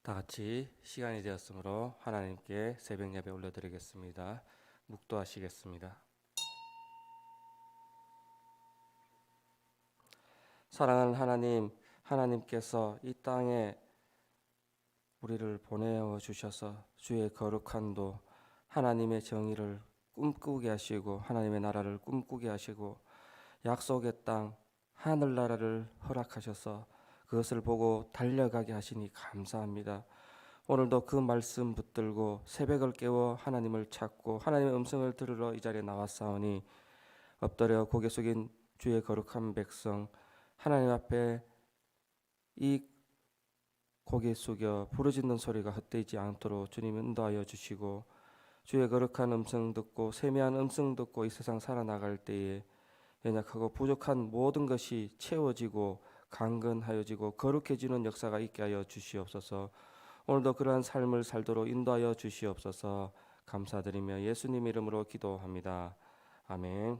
다 같이 시간이 되었으므로 하나님께 새벽 예배 올려드리겠습니다. 묵도하시겠습니다. 사랑하는 하나님, 하나님께서 이 땅에 우리를 보내어 주셔서 주의 거룩한 도, 하나님의 정의를 꿈꾸게 하시고 하나님의 나라를 꿈꾸게 하시고 약속의 땅, 하늘나라를 허락하셔서 그것을 보고 달려가게 하시니 감사합니다. 오늘도 그 말씀 붙들고 새벽을 깨워 하나님을 찾고 하나님의 음성을 들으러 이 자리에 나왔사오니 엎드려 고개 숙인 주의 거룩한 백성 하나님 앞에 이 고개 숙여 부르짖는 소리가 헛되지 않도록 주님 인도하여 주시고 주의 거룩한 음성 듣고 세미한 음성 듣고 이 세상 살아나갈 때에 연약하고 부족한 모든 것이 채워지고 강건하여지고 거룩해지는 역사가 있게 하여 주시옵소서. 오늘도 그러한 삶을 살도록 인도하여 주시옵소서. 감사드리며 예수님 이름으로 기도합니다. 아멘.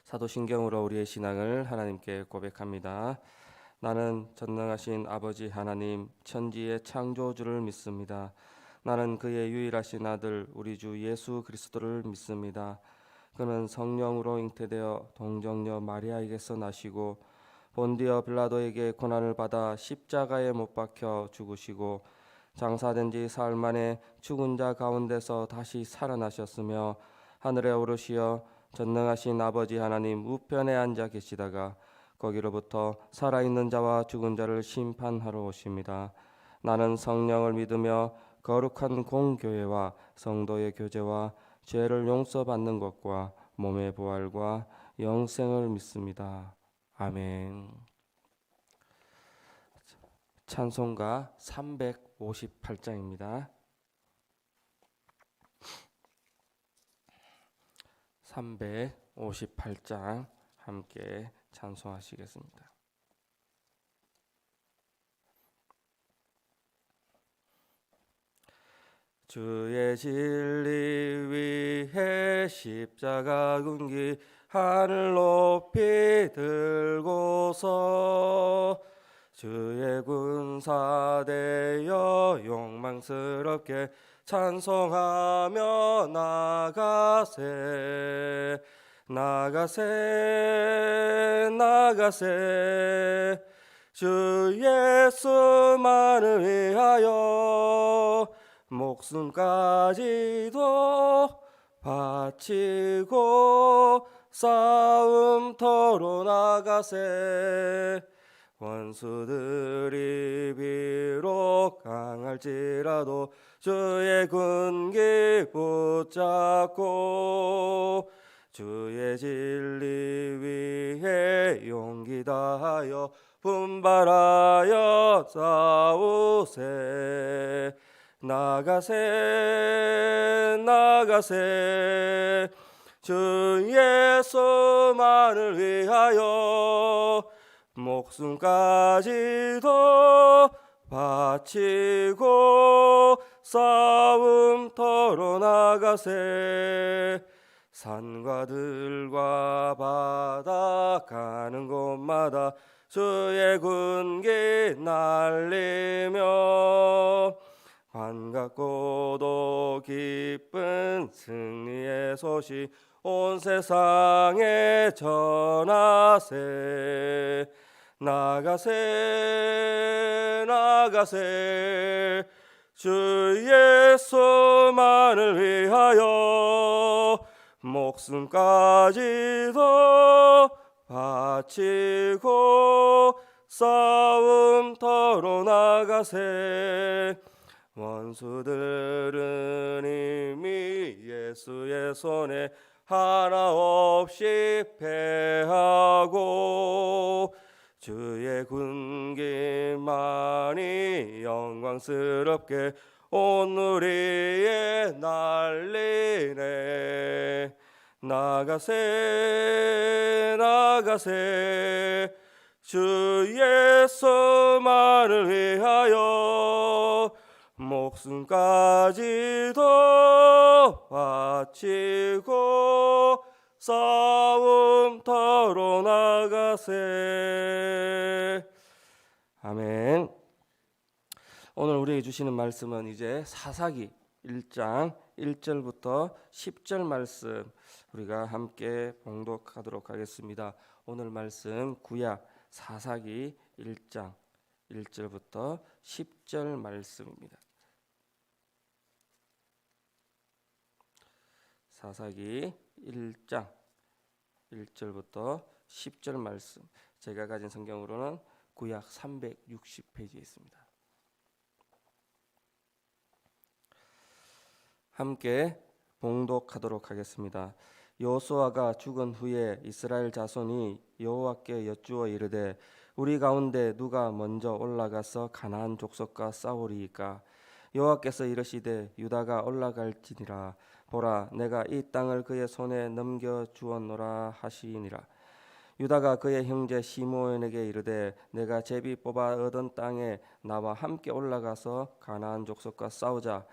사도신경으로 우리의 신앙을 하나님께 고백합니다. 나는 전능하신 아버지 하나님 천지의 창조주를 믿습니다. 나는 그의 유일하신 아들 우리 주 예수 그리스도를 믿습니다. 그는 성령으로 잉태되어 동정녀 마리아에게서 나시고 본디어 빌라도에게 고난을 받아 십자가에 못 박혀 죽으시고 장사된 지 사흘 만에 죽은 자 가운데서 다시 살아나셨으며 하늘에 오르시어 전능하신 아버지 하나님 우편에 앉아 계시다가 거기로부터 살아있는 자와 죽은 자를 심판하러 오십니다. 나는 성령을 믿으며 거룩한 공교회와 성도의 교제와 죄를 용서받는 것과 몸의 부활과 영생을 믿습니다. 아멘. 찬송가 358장입니다. 358장 함께 찬송하시겠습니다. 주의 진리 위해 십자가 군기 하늘 높이 들고서 주의 군사되어 욕망스럽게 찬송하며 나가세 나가세 나가세 주 예수만을 위하여 목숨까지도 바치고 싸움터로 나가세 원수들이 비록 강할지라도 주의 군기 붙잡고 주의 진리 위해 용기 다하여 분발하여 싸우세 나가세 나가세 주 예수만을 위하여 목숨까지도 바치고 싸움터로 나가세 산과 들과 바다 가는 곳마다 주의 군기 날리며 반갑고도 기쁜 승리의 소식 온 세상에 전하세 나가세 나가세 주 예수만을 위하여 목숨까지도 바치고 싸움터로 나가세 원수들은 이미 예수의 손에 하나 없이 패하고 주의 군기만이 영광스럽게 온 우리에 날리네 나가세 나가세 주 예수만을 위하여 목숨까지도 바치고 싸움터로 나가세 아멘. 오늘 우리에게 주시는 말씀은 이제 사사기 1장 1절부터 10절 말씀 우리가 함께 봉독하도록 하겠습니다. 오늘 말씀 구약 사사기 1장 1절부터 10절 말씀입니다. 사사기 1장 1절부터 10절 말씀, 제가 가진 성경으로는 구약 360페이지에 있습니다. 함께 봉독하도록 하겠습니다. 여호수아가 죽은 후에 이스라엘 자손이 여호와께 여쭈어 이르되 우리 가운데 누가 먼저 올라가서 가나안 족속과 싸우리이까? 여호와께서 이르시되 유다가 올라갈지니라. 보라, 내가 이 땅을 그의 손에 넘겨 주었노라 하시니라. 유다가 그의 형제 시므온에게 이르되 내가 제비 뽑아 얻은 땅에 나와 함께 올라가서 가나안 족속과 싸우자.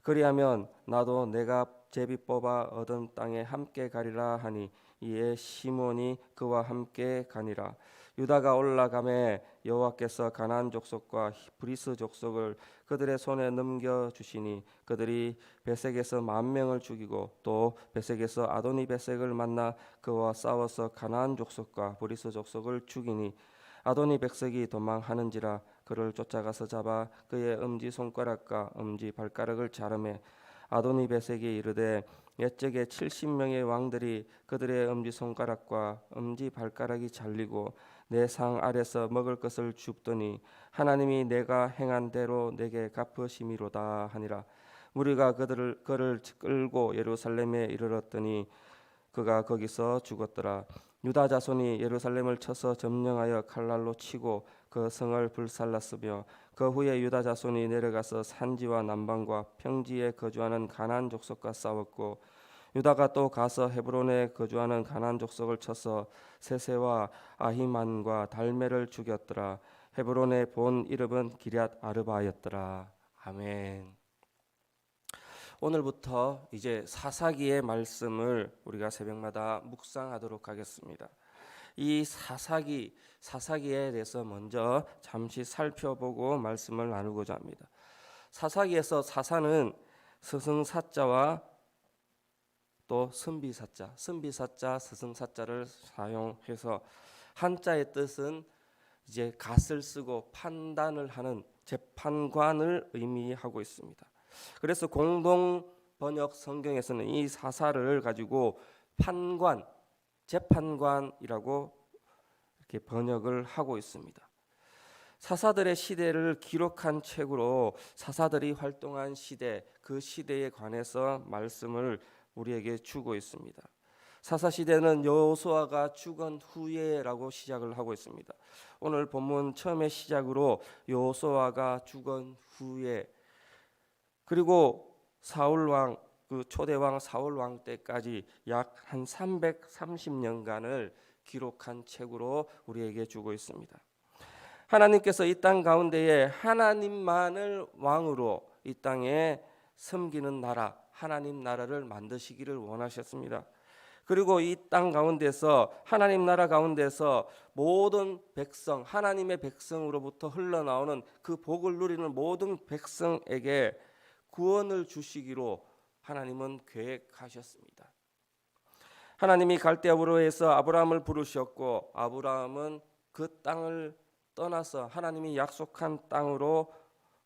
그리하면 나도 내가 제비 뽑아 얻은 땅에 함께 가리라 하니 이에 시므온이 그와 함께 가니라. 유다가 올라가매 여호와께서 가나안 족속과 브리스 족속을 그들의 손에 넘겨 주시니 그들이 베색에서 10,000명을 죽이고 또 베색에서 아도니 베색을 만나 그와 싸워서 가나안 족속과 브리스 족속을 죽이니 아도니 베색이 도망하는지라. 그를 쫓아가서 잡아 그의 엄지 손가락과 엄지 발가락을 자르매 아도니 베색이 이르되 옛적에 70명의 왕들이 그들의 엄지 손가락과 엄지 발가락이 잘리고 내 상 아래서 먹을 것을 줍더니 하나님이 내가 행한 대로 내게 갚으심이로다 하니라. 무리가 그를 끌고 예루살렘에 이르렀더니 그가 거기서 죽었더라. 유다 자손이 예루살렘을 쳐서 점령하여 칼날로 치고 그 성을 불살랐으며 그 후에 유다 자손이 내려가서 산지와 남방과 평지에 거주하는 가나안 족속과 싸웠고 유다가 또 가서 헤브론에 거주하는 가나안 족속을 쳐서 세세와 아히만과 달메를 죽였더라. 헤브론의 본 이름은 기럇 아르바였더라. 아멘. 오늘부터 이제 사사기의 말씀을 우리가 새벽마다 묵상하도록 하겠습니다. 이 사사기에 대해서 먼저 잠시 살펴보고 말씀을 나누고자 합니다. 사사기에서 사사는 스승사자와 또 선비사자, 스승사자를 사용해서 한자의 뜻은 이제 갓을 쓰고 판단을 하는 재판관을 의미하고 있습니다. 그래서 공동 번역 성경에서는 이 사사를 가지고 판관, 재판관이라고 이렇게 번역을 하고 있습니다. 사사들의 시대를 기록한 책으로 사사들이 활동한 시대, 그 시대에 관해서 말씀을 우리에게 주고 있습니다. 사사 시대는 여호수아가 죽은 후에라고 시작을 하고 있습니다. 오늘 본문 처음에 시작으로 여호수아가 죽은 후에, 그리고 사울 왕, 그 초대 왕 사울 왕 때까지 약 한 330년간을 기록한 책으로 우리에게 주고 있습니다. 하나님께서 이 땅 가운데에 하나님만을 왕으로 이 땅에 섬기는 나라, 하나님 나라를 만드시기를 원하셨습니다. 그리고 이 땅 가운데서 하나님 나라 가운데서 모든 백성, 하나님의 백성으로부터 흘러나오는 그 복을 누리는 모든 백성에게 구원을 주시기로 하나님은 계획하셨습니다. 하나님이 갈대아 우르에서 아브라함을 부르셨고 아브라함은 그 땅을 떠나서 하나님이 약속한 땅으로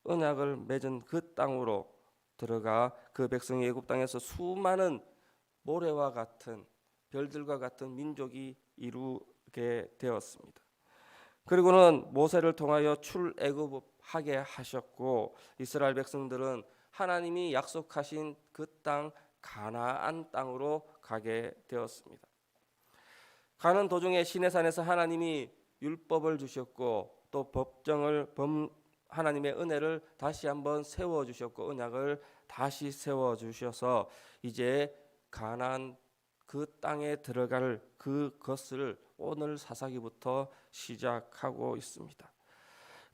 언약을 맺은 그 땅으로 들어가 그 백성이 애굽 땅에서 수많은 모래와 같은 별들과 같은 민족이 이루게 되었습니다. 그리고는 모세를 통하여 출애굽하게 하셨고 이스라엘 백성들은 하나님이 약속하신 그 땅 가나안 땅으로 가게 되었습니다. 가는 도중에 시내산에서 하나님이 율법을 주셨고 또 법정을 하나님의 은혜를 다시 한번 세워 주셨고 언약을 다시 세워 주셔서 이제 가나안 그 땅에 들어갈 그것을 오늘 사사기부터 시작하고 있습니다.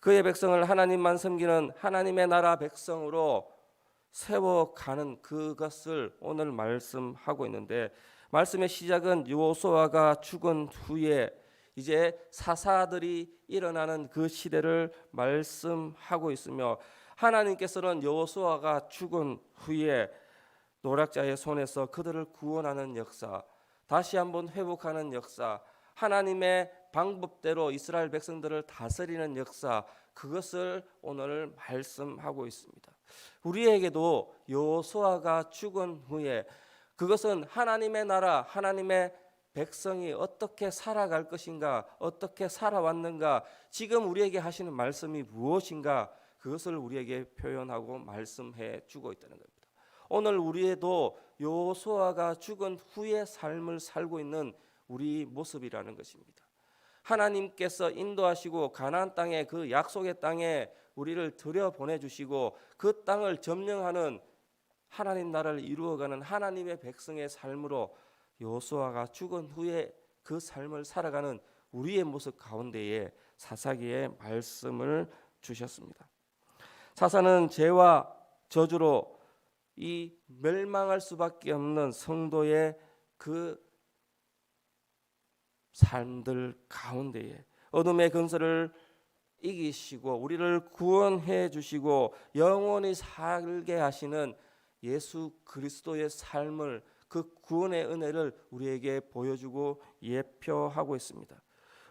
그의 백성을 하나님만 섬기는 하나님의 나라 백성으로 세워가는 그것을 오늘 말씀하고 있는데, 말씀의 시작은 여호수아가 죽은 후에 이제 사사들이 일어나는 그 시대를 말씀하고 있으며 하나님께서는 여호수아가 죽은 후에 노략자의 손에서 그들을 구원하는 역사, 다시 한번 회복하는 역사, 하나님의 방법대로 이스라엘 백성들을 다스리는 역사, 그것을 오늘 말씀하고 있습니다. 우리에게도 여호수아가 죽은 후에 그것은 하나님의 나라, 하나님의 백성이 어떻게 살아갈 것인가, 어떻게 살아왔는가, 지금 우리에게 하시는 말씀이 무엇인가, 그것을 우리에게 표현하고 말씀해 주고 있다는 겁니다. 오늘 우리도 여호수아가 죽은 후의 삶을 살고 있는 우리 모습이라는 것입니다. 하나님께서 인도하시고 가나안 땅에, 그 약속의 땅에 우리를 들여보내주시고 그 땅을 점령하는 하나님 나라를 이루어가는 하나님의 백성의 삶으로 여호수아가 죽은 후에 그 삶을 살아가는 우리의 모습 가운데에 사사기의 말씀을 주셨습니다. 사사는 죄와 저주로 이 멸망할 수밖에 없는 성도의 그 삶들 가운데에 어둠의 근세를 이기시고 우리를 구원해 주시고 영원히 살게 하시는 예수 그리스도의 삶을, 그 구원의 은혜를 우리에게 보여주고 예표하고 있습니다.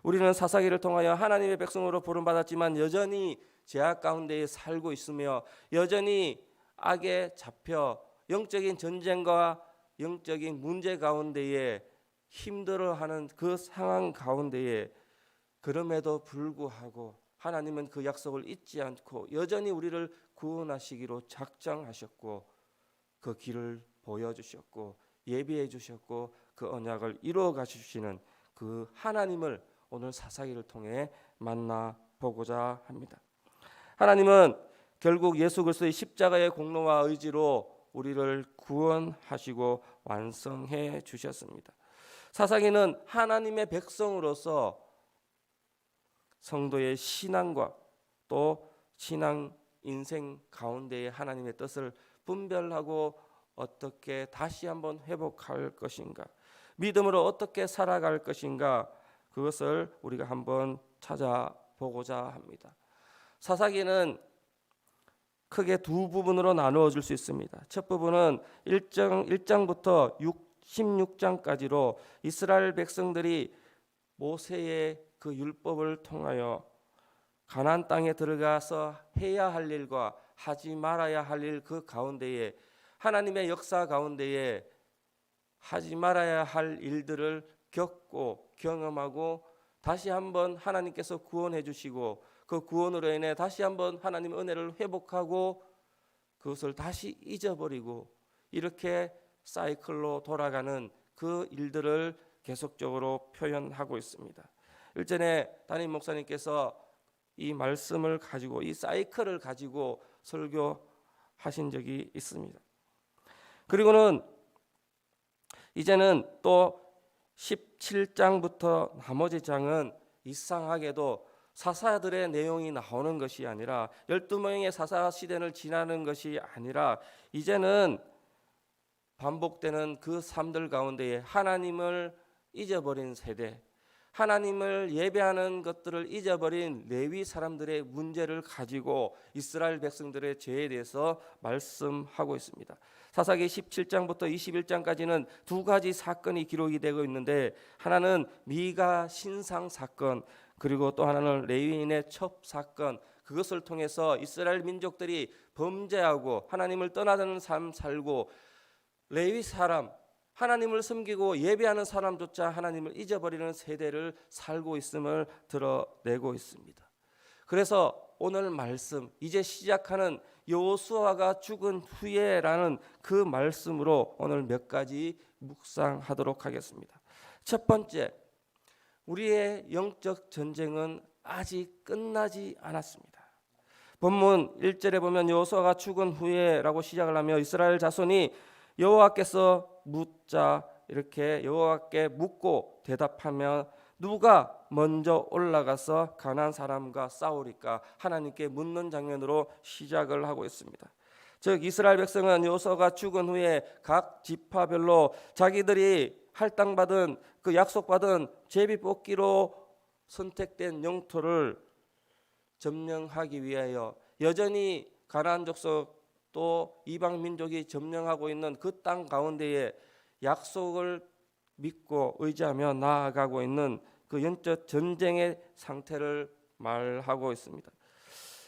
우리는 사사기를 통하여 하나님의 백성으로 부름받았지만 여전히 죄악 가운데에 살고 있으며 여전히 악에 잡혀 영적인 전쟁과 영적인 문제 가운데에 힘들어하는 그 상황 가운데에 그럼에도 불구하고 하나님은 그 약속을 잊지 않고 여전히 우리를 구원하시기로 작정하셨고 그 길을 보여주셨고 예비해 주셨고 그 언약을 이루어 가주시는 그 하나님을 오늘 사사기를 통해 만나보고자 합니다. 하나님은 결국 예수 그리스도의 십자가의 공로와 의지로 우리를 구원하시고 완성해 주셨습니다. 사사기는 하나님의 백성으로서 성도의 신앙과 또 신앙 인생 가운데에 하나님의 뜻을 분별하고 어떻게 다시 한번 회복할 것인가, 믿음으로 어떻게 살아갈 것인가, 그것을 우리가 한번 찾아보고자 합니다. 사사기는 크게 두 부분으로 나누어 줄 수 있습니다. 첫 부분은 1장부터 16장까지로 이스라엘 백성들이 모세의 그 율법을 통하여 가나안 땅에 들어가서 해야 할 일과 하지 말아야 할 일 그 가운데에 하나님의 역사 가운데에 하지 말아야 할 일들을 겪고 경험하고 다시 한번 하나님께서 구원해 주시고 그 구원으로 인해 다시 한번 하나님의 은혜를 회복하고 그것을 다시 잊어버리고 이렇게 사이클로 돌아가는 그 일들을 계속적으로 표현하고 있습니다. 일전에 담임 목사님께서 이 말씀을 가지고 이 사이클을 가지고 설교하신 적이 있습니다. 그리고는 이제는 또 17장부터 나머지 장은 이상하게도 사사들의 내용이 나오는 것이 아니라 12명의 사사 시대를 지나는 것이 아니라 이제는 반복되는 그 삶들 가운데에 하나님을 잊어버린 세대, 하나님을 예배하는 것들을 잊어버린 레위 사람들의 문제를 가지고 이스라엘 백성들의 죄에 대해서 말씀하고 있습니다. 사사기 17장부터 21장까지는 두 가지 사건이 기록이 되고 있는데 하나는 미가 신상 사건, 그리고 또 하나는 레위인의 첩 사건, 그것을 통해서 이스라엘 민족들이 범죄하고 하나님을 떠나는 삶 살고 레위 사람, 하나님을 섬기고 예배하는 사람조차 하나님을 잊어버리는 세대를 살고 있음을 드러내고 있습니다. 그래서 오늘 말씀, 이제 시작하는 여호수아가 죽은 후에라는 그 말씀으로 오늘 몇 가지 묵상하도록 하겠습니다. 첫 번째, 우리의 영적 전쟁은 아직 끝나지 않았습니다. 본문 1절에 보면 여호수아가 죽은 후에라고 시작을 하며 이스라엘 자손이 여호와께서 묻자 이렇게 여호와께 묻고 대답하며 누가 먼저 올라가서 가나안 사람과 싸우리까 하나님께 묻는 장면으로 시작을 하고 있습니다. 즉 이스라엘 백성은 여호수아가 죽은 후에 각 지파별로 자기들이 할당받은 그 약속받은 제비뽑기로 선택된 영토를 점령하기 위하여 여전히 가나안 족속 또 이방 민족이 점령하고 있는 그 땅 가운데에 약속을 믿고 의지하며 나아가고 있는 그 영적 전쟁의 상태를 말하고 있습니다.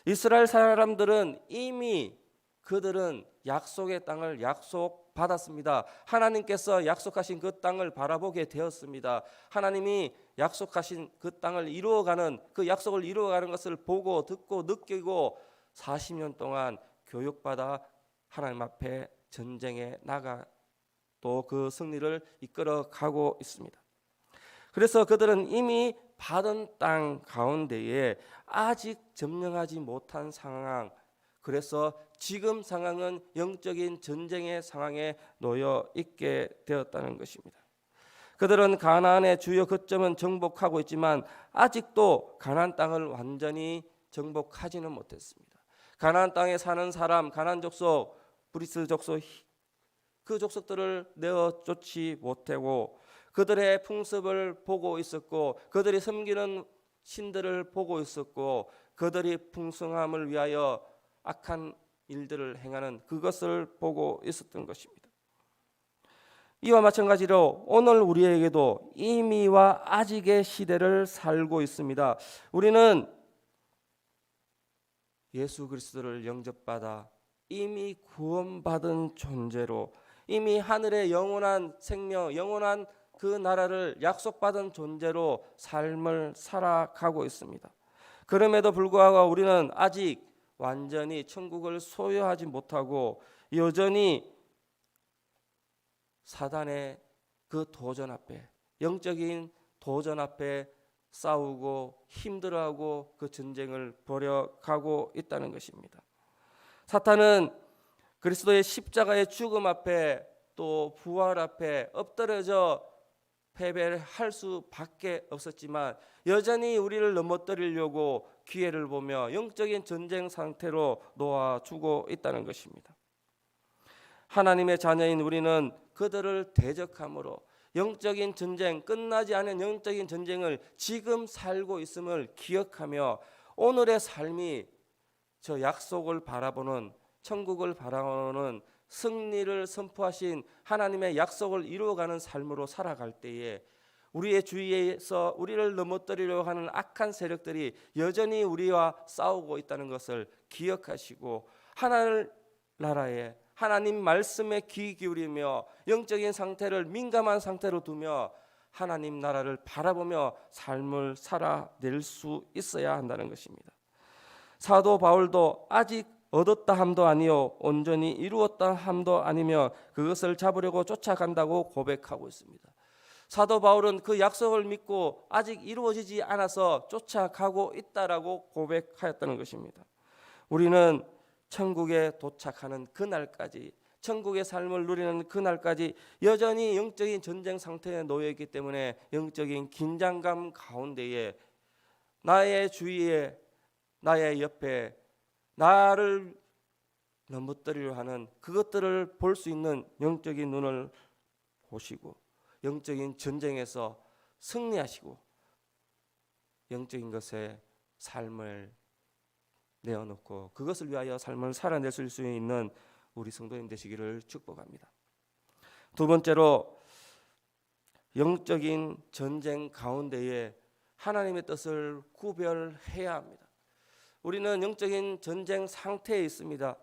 이스라엘 사람들은 이미 그들은 약속의 땅을 약속받았습니다. 하나님께서 약속하신 그 땅을 바라보게 되었습니다. 하나님이 약속하신 그 땅을 이루어가는, 그 약속을 이루어가는 것을 보고 듣고 느끼고 40년 동안 교육받아 하나님 앞에 전쟁에 나가 또 그 승리를 이끌어 가고 있습니다. 그래서 그들은 이미 받은 땅 가운데에 아직 점령하지 못한 상황, 그래서 지금 상황은 영적인 전쟁의 상황에 놓여 있게 되었다는 것입니다. 그들은 가나안의 주요 거점은 정복하고 있지만 아직도 가나안 땅을 완전히 정복하지는 못했습니다. 가나안 땅에 사는 사람, 가나안 족속, 브리스 족속, 그 족속들을 내어 쫓지 못하고 그들의 풍습을 보고 있었고 그들이 섬기는 신들을 보고 있었고 그들이 풍성함을 위하여 악한 일들을 행하는 그것을 보고 있었던 것입니다. 이와 마찬가지로 오늘 우리에게도 이미와 아직의 시대를 살고 있습니다. 우리는 예수 그리스도를 영접받아 이미 구원받은 존재로 이미 하늘의 영원한 생명, 영원한 그 나라를 약속받은 존재로 삶을 살아가고 있습니다. 그럼에도 불구하고 우리는 아직 완전히 천국을 소유하지 못하고 여전히 사단의 그 도전 앞에, 영적인 도전 앞에 싸우고 힘들어하고 그 전쟁을 벌여가고 있다는 것입니다. 사탄은 그리스도의 십자가의 죽음 앞에 또 부활 앞에 엎드려져 패배할 수밖에 없었지만 여전히 우리를 넘어뜨리려고 기회를 보며 영적인 전쟁 상태로 놓아주고 있다는 것입니다. 하나님의 자녀인 우리는 그들을 대적함으로 영적인 전쟁, 끝나지 않은 영적인 전쟁을 지금 살고 있음을 기억하며 오늘의 삶이 저 약속을 바라보는, 천국을 바라보는, 승리를 선포하신 하나님의 약속을 이루어가는 삶으로 살아갈 때에 우리의 주위에서 우리를 넘어뜨리려고 하는 악한 세력들이 여전히 우리와 싸우고 있다는 것을 기억하시고 하나님 나라에, 하나님 말씀에 귀 기울이며 영적인 상태를 민감한 상태로 두며 하나님 나라를 바라보며 삶을 살아낼 수 있어야 한다는 것입니다. 사도 바울도 아직 얻었다 함도 아니요 온전히 이루었다 함도 아니며 그것을 잡으려고 쫓아간다고 고백하고 있습니다. 사도 바울은 그 약속을 믿고 아직 이루어지지 않아서 쫓아가고 있다라고 고백하였다는 것입니다. 우리는 천국에 도착하는 그날까지, 천국의 삶을 누리는 그날까지 여전히 영적인 전쟁 상태에 놓여 있기 때문에 영적인 긴장감 가운데에 나의 주위에, 나의 옆에 나를 넘어뜨리려 하는 그것들을 볼 수 있는 영적인 눈을 보시고 영적인 전쟁에서 승리하시고 영적인 것에 삶을 내어놓고 그것을 위하여 삶을 살아낼 수 있는 우리 성도님 되시기를 축복합니다. 두 번째로 영적인 전쟁 가운데에 하나님의 뜻을 구별해야 합니다. 우리는 영적인 전쟁 상태에 있습니다.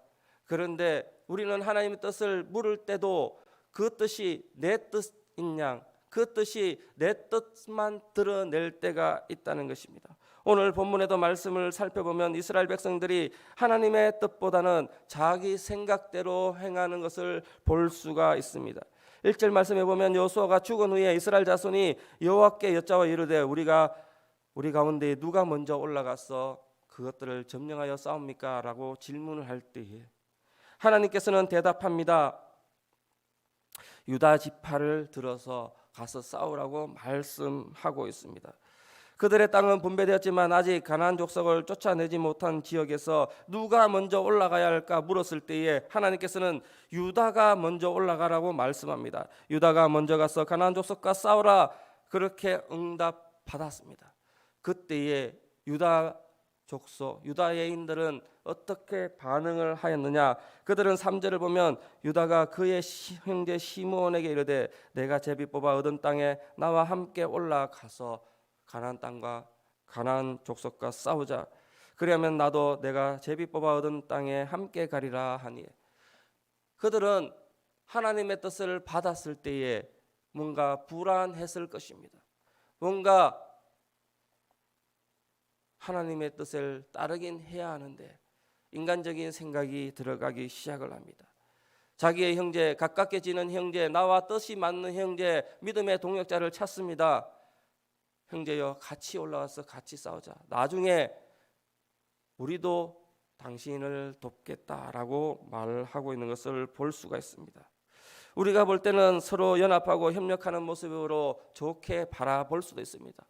그런데 우리는 하나님의 뜻을 물을 때도 그 뜻이 내 뜻인 양, 그 뜻이 내 뜻만 드러낼 때가 있다는 것입니다. 오늘 본문에도 말씀을 살펴보면 이스라엘 백성들이 하나님의 뜻보다는 자기 생각대로 행하는 것을 볼 수가 있습니다. 1절 말씀에 보면 여호수아가 죽은 후에 이스라엘 자손이 여호와께 여짜와 이르되 우리 가운데 누가 먼저 올라가서 그것들을 점령하여 싸웁니까? 라고 질문을 할 때에 하나님께서는 대답합니다. 유다 지파를 들어서 가서 싸우라고 말씀하고 있습니다. 그들의 땅은 분배되었지만 아직 가나안 족속을 쫓아내지 못한 지역에서 누가 먼저 올라가야 할까 물었을 때에 하나님께서는 유다가 먼저 올라가라고 말씀합니다. 유다가 먼저 가서 가나안 족속과 싸우라 그렇게 응답받았습니다. 그때에 유다 족속 유다 여인들은 어떻게 반응을 하였느냐? 그들은 3절을 보면 유다가 그의 형제 시므온에게 이르되 내가 제비 뽑아 얻은 땅에 나와 함께 올라가서 가나안 땅과 가나안 족속과 싸우자. 그러면 나도 내가 제비 뽑아 얻은 땅에 함께 가리라 하니, 그들은 하나님의 뜻을 받았을 때에 뭔가 불안했을 것입니다. 뭔가 하나님의 뜻을 따르긴 해야 하는데 인간적인 생각이 들어가기 시작을 합니다. 자기의 형제, 가깝게 지는 형제, 나와 뜻이 맞는 형제, 믿음의 동역자를 찾습니다. 형제여, 같이 올라와서 같이 싸우자. 나중에 우리도 당신을 돕겠다라고 말하고 있는 것을 볼 수가 있습니다. 우리가 볼 때는 서로 연합하고 협력하는 모습으로 좋게 바라볼 수도 있습니다.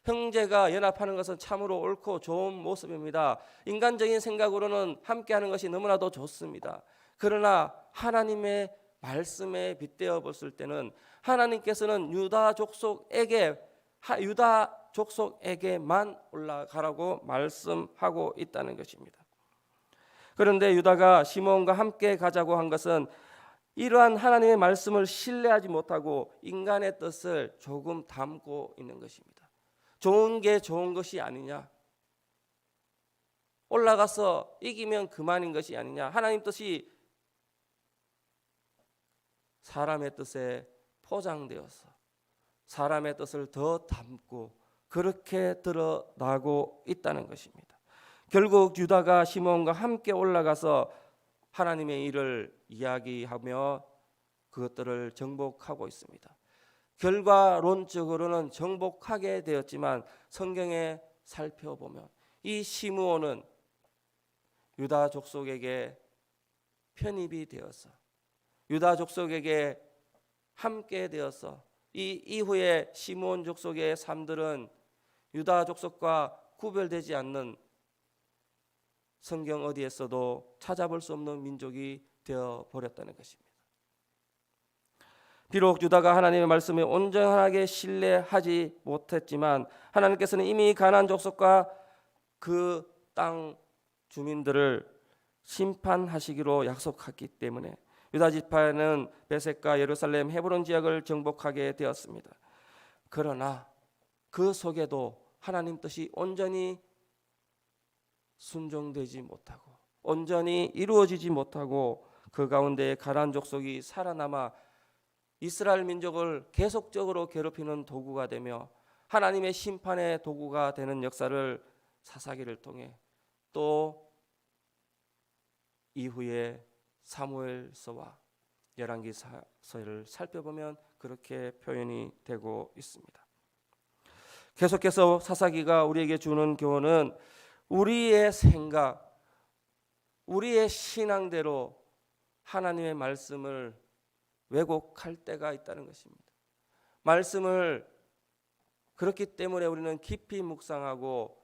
형제가 연합하는 것은 참으로 옳고 좋은 모습입니다. 인간적인 생각으로는 함께하는 것이 너무나도 좋습니다. 그러나 하나님의 말씀에 빗대어 봤을 때는 하나님께서는 유다 족속에게만 올라가라고 말씀하고 있다는 것입니다. 그런데 유다가 시므온과 함께 가자고 한 것은 이러한 하나님의 말씀을 신뢰하지 못하고 인간의 뜻을 조금 담고 있는 것입니다. 좋은 게 좋은 것이 아니냐, 올라가서 이기면 그만인 것이 아니냐, 하나님 뜻이 사람의 뜻에 포장되어서 사람의 뜻을 더 담고 그렇게 드러나고 있다는 것입니다. 결국 유다가 시므온과 함께 올라가서 하나님의 일을 이야기하며 그것들을 정복하고 있습니다. 결과론적으로는 정복하게 되었지만 성경에 살펴보면 이 시므온은 유다 족속에게 편입이 되어서 유다 족속에게 함께 되어서 이 이후에 시므온 족속의 삶들은 유다 족속과 구별되지 않는, 성경 어디에서도 찾아볼 수 없는 민족이 되어 버렸다는 것입니다. 비록 유다가 하나님의 말씀에 온전하게 신뢰하지 못했지만 하나님께서는 이미 가나안 족속과 그 땅 주민들을 심판하시기로 약속했기 때문에 유다 지파는 베셋과 예루살렘, 헤브론 지역을 정복하게 되었습니다. 그러나 그 속에도 하나님 뜻이 온전히 순종되지 못하고 온전히 이루어지지 못하고 그 가운데 가나안 족속이 살아남아 이스라엘 민족을 계속적으로 괴롭히는 도구가 되며 하나님의 심판의 도구가 되는 역사를 사사기를 통해, 또 이후에 사무엘서와 열왕기서를 살펴보면 그렇게 표현이 되고 있습니다. 계속해서 사사기가 우리에게 주는 교훈은 우리의 생각, 우리의 신앙대로 하나님의 말씀을 왜곡할 때가 있다는 것입니다. 말씀을 그렇기 때문에 우리는 깊이 묵상하고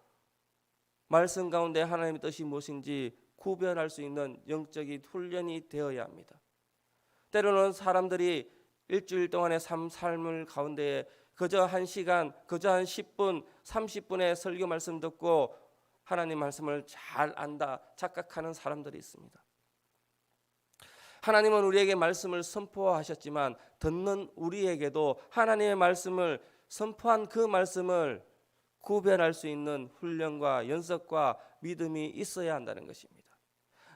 말씀 가운데 하나님의 뜻이 무엇인지 구별할 수 있는 영적인 훈련이 되어야 합니다. 때로는 사람들이 일주일 동안의 삶을 가운데 그저 1시간, 그저 한 10분, 30분의 설교 말씀 듣고 하나님 말씀을 잘 안다 착각하는 사람들이 있습니다. 하나님은 우리에게 말씀을 선포하셨지만 듣는 우리에게도 하나님의 말씀을 선포한 그 말씀을 구별할 수 있는 훈련과 연습과 믿음이 있어야 한다는 것입니다.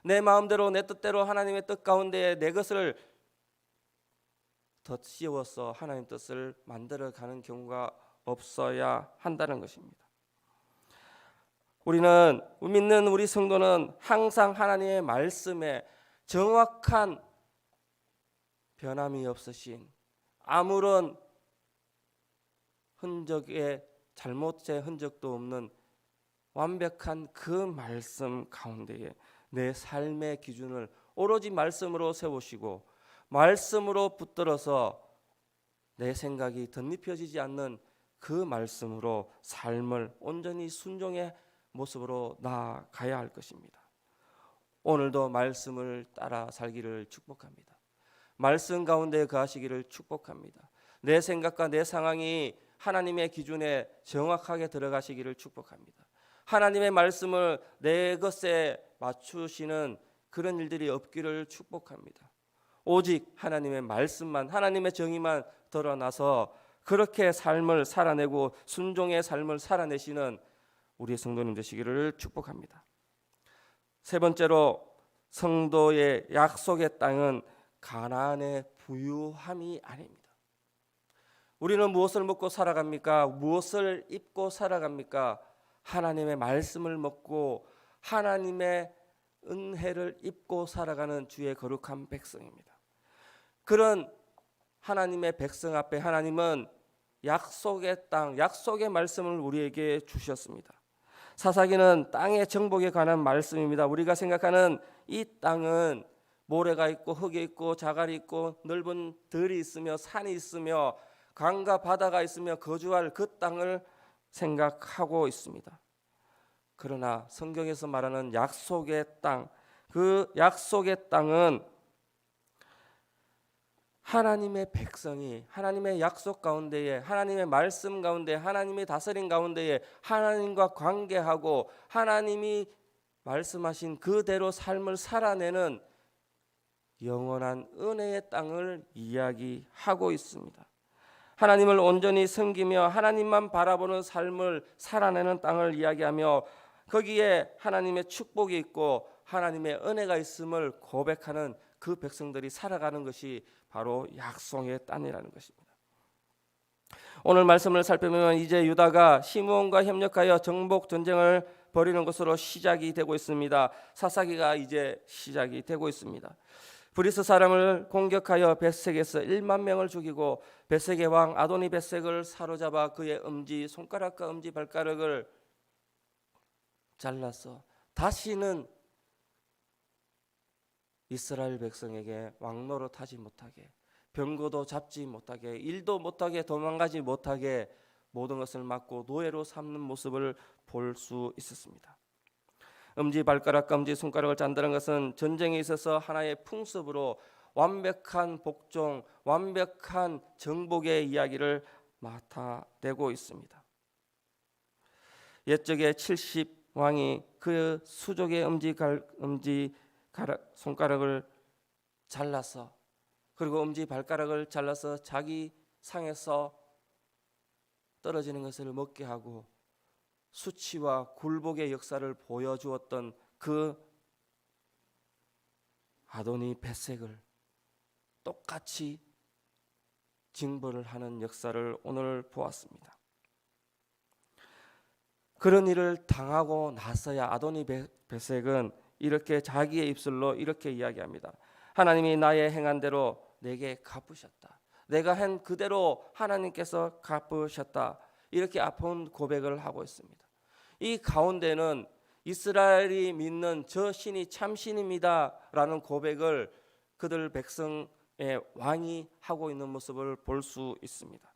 내 마음대로 내 뜻대로 하나님의 뜻 가운데 내 것을 덧씌워서 하나님 뜻을 만들어가는 경우가 없어야 한다는 것입니다. 우리는 믿는 우리 성도는 항상 하나님의 말씀에 정확한 변함이 없으신, 아무런 흔적의 잘못의 흔적도 없는 완벽한 그 말씀 가운데에 내 삶의 기준을 오로지 말씀으로 세우시고 말씀으로 붙들어서 내 생각이 덧입혀지지 않는 그 말씀으로 삶을 온전히 순종의 모습으로 나아가야 할 것입니다. 오늘도 말씀을 따라 살기를 축복합니다. 말씀 가운데 거하시기를 축복합니다. 내 생각과 내 상황이 하나님의 기준에 정확하게 들어가시기를 축복합니다. 하나님의 말씀을 내 것에 맞추시는 그런 일들이 없기를 축복합니다. 오직 하나님의 말씀만, 하나님의 정의만 드러나서 그렇게 삶을 살아내고 순종의 삶을 살아내시는 우리 성도님 되시기를 축복합니다. 세 번째로, 성도의 약속의 땅은 가나안의 부유함이 아닙니다. 우리는 무엇을 먹고 살아갑니까? 무엇을 입고 살아갑니까? 하나님의 말씀을 먹고 하나님의 은혜를 입고 살아가는 주의 거룩한 백성입니다. 그런 하나님의 백성 앞에 하나님은 약속의 땅, 약속의 말씀을 우리에게 주셨습니다. 사사기는 땅의 정복에 관한 말씀입니다. 우리가 생각하는 이 땅은 모래가 있고 흙이 있고 자갈이 있고 넓은 들이 있으며 산이 있으며 강과 바다가 있으며 거주할 그 땅을 생각하고 있습니다. 그러나 성경에서 말하는 약속의 땅, 그 약속의 땅은 하나님의 백성이 하나님의 약속 가운데에, 하나님의 말씀 가운데, 하나님의 다스림 가운데에 하나님과 관계하고 하나님이 말씀하신 그대로 삶을 살아내는 영원한 은혜의 땅을 이야기하고 있습니다. 하나님을 온전히 섬기며 하나님만 바라보는 삶을 살아내는 땅을 이야기하며 거기에 하나님의 축복이 있고 하나님의 은혜가 있음을 고백하는 그 백성들이 살아가는 것이 바로 약속의 땅이라는 것입니다. 오늘 말씀을 살펴보면 이제 유다가 시므온과 협력하여 정복 전쟁을 벌이는 것으로 시작이 되고 있습니다. 사사기가 이제 시작이 되고 있습니다. 브리스 사람을 공격하여 벳색에서 1만 명을 죽이고 벳색의 왕 아도니 벳색을 사로잡아 그의 엄지 손가락과 엄지 발가락을 잘라서 다시는 이스라엘 백성에게 왕노릇하지 못하게, 병거도 잡지 못하게, 일도 못하게, 도망가지 못하게 모든 것을 막고 노예로 삼는 모습을 볼 수 있었습니다. 엄지 발가락과 엄지 손가락을 잔다는 것은 전쟁에 있어서 하나의 풍습으로 완벽한 복종, 완벽한 정복의 이야기를 나타내고 있습니다. 옛적에 70왕이 그 수족의 손가락을 잘라서, 그리고 엄지 발가락을 잘라서 자기 상에서 떨어지는 것을 먹게 하고 수치와 굴복의 역사를 보여주었던 그 아도니 벳색을 똑같이 징벌을 하는 역사를 오늘 보았습니다. 그런 일을 당하고 나서야 아도니 벳색은 이렇게 자기의 입술로 이렇게 이야기합니다. 하나님이 나의 행한 대로 내게 갚으셨다. 내가 한 그대로 하나님께서 갚으셨다. 이렇게 아픈 고백을 하고 있습니다. 이 가운데는 이스라엘이 믿는 저 신이 참신입니다 라는 고백을 그들 백성의 왕이 하고 있는 모습을 볼 수 있습니다.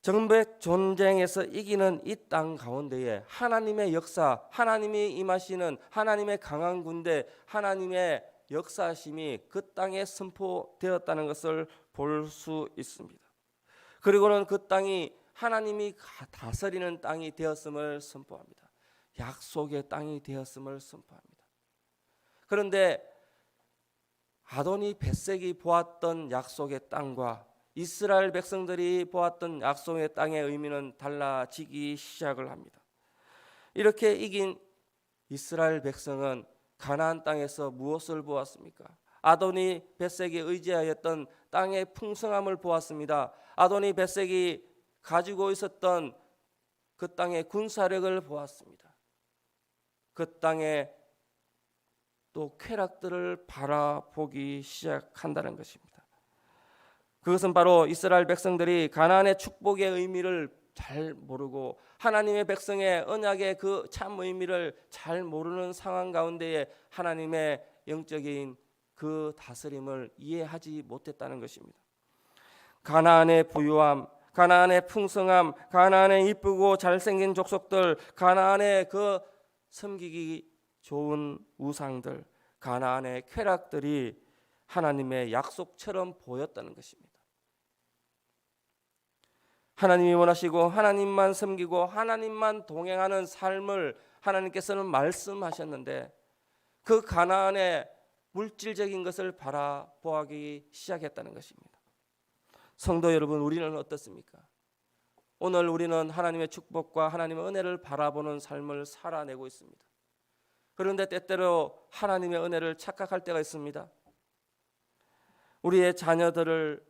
정백 전쟁에서 이기는 이 땅 가운데에 하나님의 역사, 하나님이 임하시는 하나님의 강한 군대, 하나님의 역사심이 그 땅에 선포되었다는 것을 볼 수 있습니다. 그리고는 그 땅이 하나님이 다스리는 땅이 되었음을 선포합니다. 약속의 땅이 되었음을 선포합니다. 그런데 아도니 벳색이 보았던 약속의 땅과 이스라엘 백성들이 보았던 약속의 땅의 의미는 달라지기 시작을 합니다. 이렇게 이긴 이스라엘 백성은 가나안 땅에서 무엇을 보았습니까? 아도니 벳색이 의지하였던 땅의 풍성함을 보았습니다. 아도니 벳색이 가지고 있었던 그 땅의 군사력을 보았습니다. 그 땅의 또 쾌락들을 바라보기 시작한다는 것입니다. 그것은 바로 이스라엘 백성들이 가나안의 축복의 의미를 잘 모르고 하나님의 백성의 언약의 그 참 의미를 잘 모르는 상황 가운데에 하나님의 영적인 그 다스림을 이해하지 못했다는 것입니다. 가나안의 부유함, 가나안의 풍성함, 가나안의 이쁘고 잘생긴 족속들, 가나안의 그 섬기기 좋은 우상들, 가나안의 쾌락들이 하나님의 약속처럼 보였다는 것입니다. 하나님이 원하시고 하나님만 섬기고 하나님만 동행하는 삶을 하나님께서는 말씀하셨는데 그 가나안의 물질적인 것을 바라보기 시작했다는 것입니다. 성도 여러분, 우리는 어떻습니까? 오늘 우리는 하나님의 축복과 하나님의 은혜를 바라보는 삶을 살아내고 있습니다. 그런데 때때로 하나님의 은혜를 착각할 때가 있습니다. 우리의 자녀들을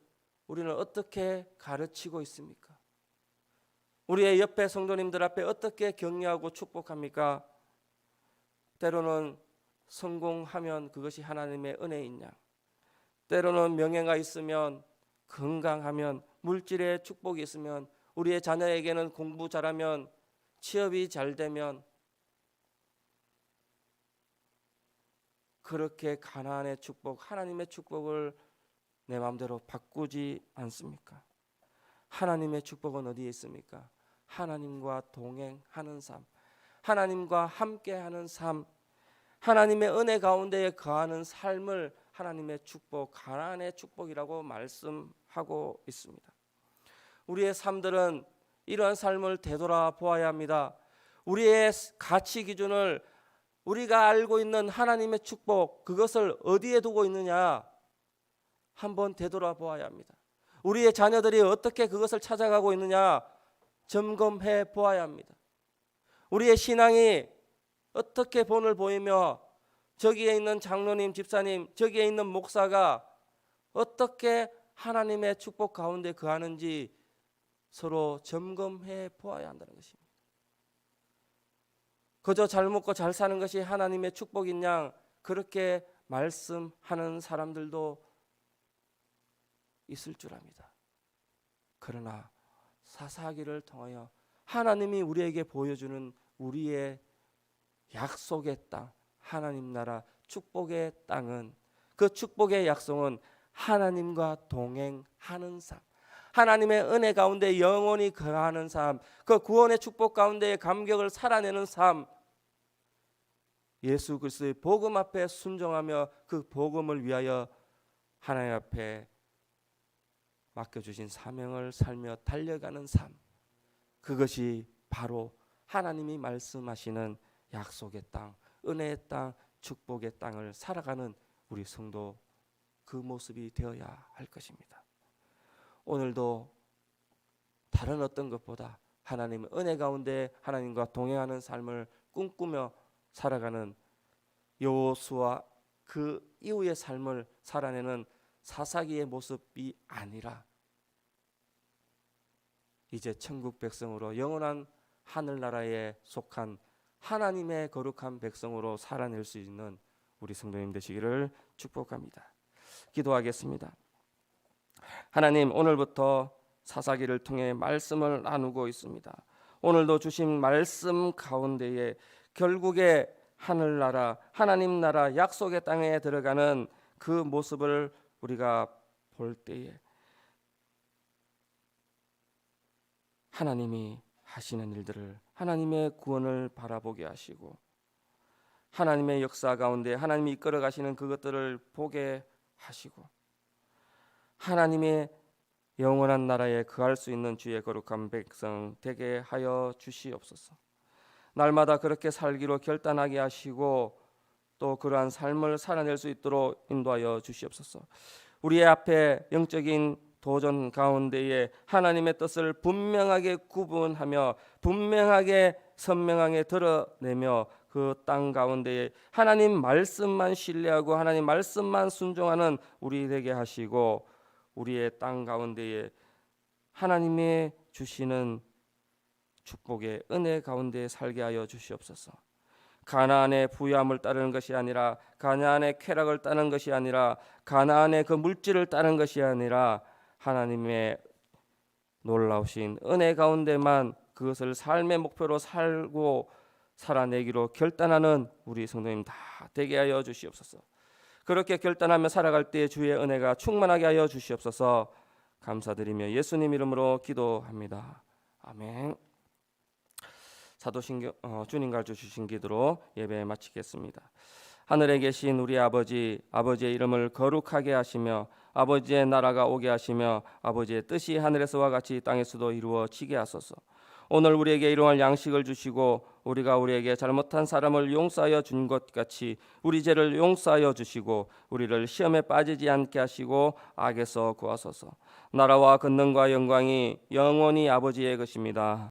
우리는 어떻게 가르치고 있습니까? 우리의 옆에 성도님들 앞에 어떻게 격려하고 축복합니까? 때로는 성공하면 그것이 하나님의 은혜인 양, 때로는 명예가 있으면, 건강하면, 물질의 축복이 있으면, 우리의 자녀에게는 공부 잘하면, 취업이 잘 되면 그렇게 가나안의 축복, 하나님의 축복을 내 마음대로 바꾸지 않습니까? 하나님의 축복은 어디에 있습니까? 하나님과 동행하는 삶, 하나님과 함께하는 삶, 하나님의 은혜 가운데에 거하는 삶을 하나님의 축복, 가나안의 축복이라고 말씀하고 있습니다. 우리의 삶들은 이러한 삶을 되돌아보아야 합니다. 우리의 가치 기준을 우리가 알고 있는 하나님의 축복, 그것을 어디에 두고 있느냐 한번 되돌아보아야 합니다. 우리의 자녀들이 어떻게 그것을 찾아가고 있느냐 점검해 보아야 합니다. 우리의 신앙이 어떻게 본을 보이며 저기에 있는 장로님, 집사님, 저기에 있는 목사가 어떻게 하나님의 축복 가운데 거하는지 서로 점검해 보아야 한다는 것입니다. 그저 잘 먹고 잘 사는 것이 하나님의 축복인 양 그렇게 말씀하는 사람들도 있을 줄 압니다. 그러나 사사기를 통하여 하나님이 우리에게 보여주는 우리의 약속의 땅, 하나님 나라 축복의 땅은, 그 축복의 약속은 하나님과 동행하는 삶, 하나님의 은혜 가운데 영원히 거하는 삶, 그 구원의 축복 가운데의 감격을 살아내는 삶, 예수 그리스도의 복음 앞에 순종하며 그 복음을 위하여 하나님 앞에 맡겨주신 사명을 살며 달려가는 삶, 그것이 바로 하나님이 말씀하시는 약속의 땅, 은혜의 땅, 축복의 땅을 살아가는 우리 성도 그 모습이 되어야 할 것입니다. 오늘도 다른 어떤 것보다 하나님의 은혜 가운데 하나님과 동행하는 삶을 꿈꾸며 살아가는 여호수아 그 이후의 삶을 살아내는 사사기의 모습이 아니라 이제 천국 백성으로 영원한 하늘나라에 속한 하나님의 거룩한 백성으로 살아낼 수 있는 우리 성도님 되시기를 축복합니다. 기도하겠습니다. 하나님, 오늘부터 사사기를 통해 말씀을 나누고 있습니다. 오늘도 주신 말씀 가운데에 결국에 하늘나라, 하나님 나라 약속의 땅에 들어가는 그 모습을 우리가 볼 때에 하나님이 하시는 일들을, 하나님의 구원을 바라보게 하시고 하나님의 역사 가운데 하나님이 이끌어 가시는 그것들을 보게 하시고 하나님의 영원한 나라에 거할 수 있는 주의 거룩한 백성 되게 하여 주시옵소서. 날마다 그렇게 살기로 결단하게 하시고 또 그러한 삶을 살아낼 수 있도록 인도하여 주시옵소서. 우리의 앞에 영적인 도전 가운데에 하나님의 뜻을 분명하게 구분하며 분명하게 선명하게 드러내며 그 땅 가운데에 하나님 말씀만 신뢰하고 하나님 말씀만 순종하는 우리 되게 하시고 우리의 땅 가운데에 하나님의 주시는 축복의 은혜 가운데 살게 하여 주시옵소서. 가나안의 부유함을 따르는 것이 아니라, 가나안의 쾌락을 따르는 것이 아니라, 가나안의 그 물질을 따르는 것이 아니라 하나님의 놀라우신 은혜 가운데만 그것을 삶의 목표로 살고 살아내기로 결단하는 우리 성도님 다 되게 하여 주시옵소서. 그렇게 결단하며 살아갈 때 주의 은혜가 충만하게 하여 주시옵소서. 감사드리며 예수님 이름으로 기도합니다. 아멘. 사도신경 주님 가르쳐 주신 기도로 예배 마치겠습니다. 하늘에 계신 우리 아버지, 아버지의 이름을 거룩하게 하시며 아버지의 나라가 오게 하시며 아버지의 뜻이 하늘에서와 같이 땅에서도 이루어지게 하소서. 오늘 우리에게 일용할 양식을 주시고 우리가 우리에게 잘못한 사람을 용서하여 준 것 같이 우리 죄를 용서하여 주시고 우리를 시험에 빠지지 않게 하시고 악에서 구하소서. 나라와 권능과 영광이 영원히 아버지의 것입니다.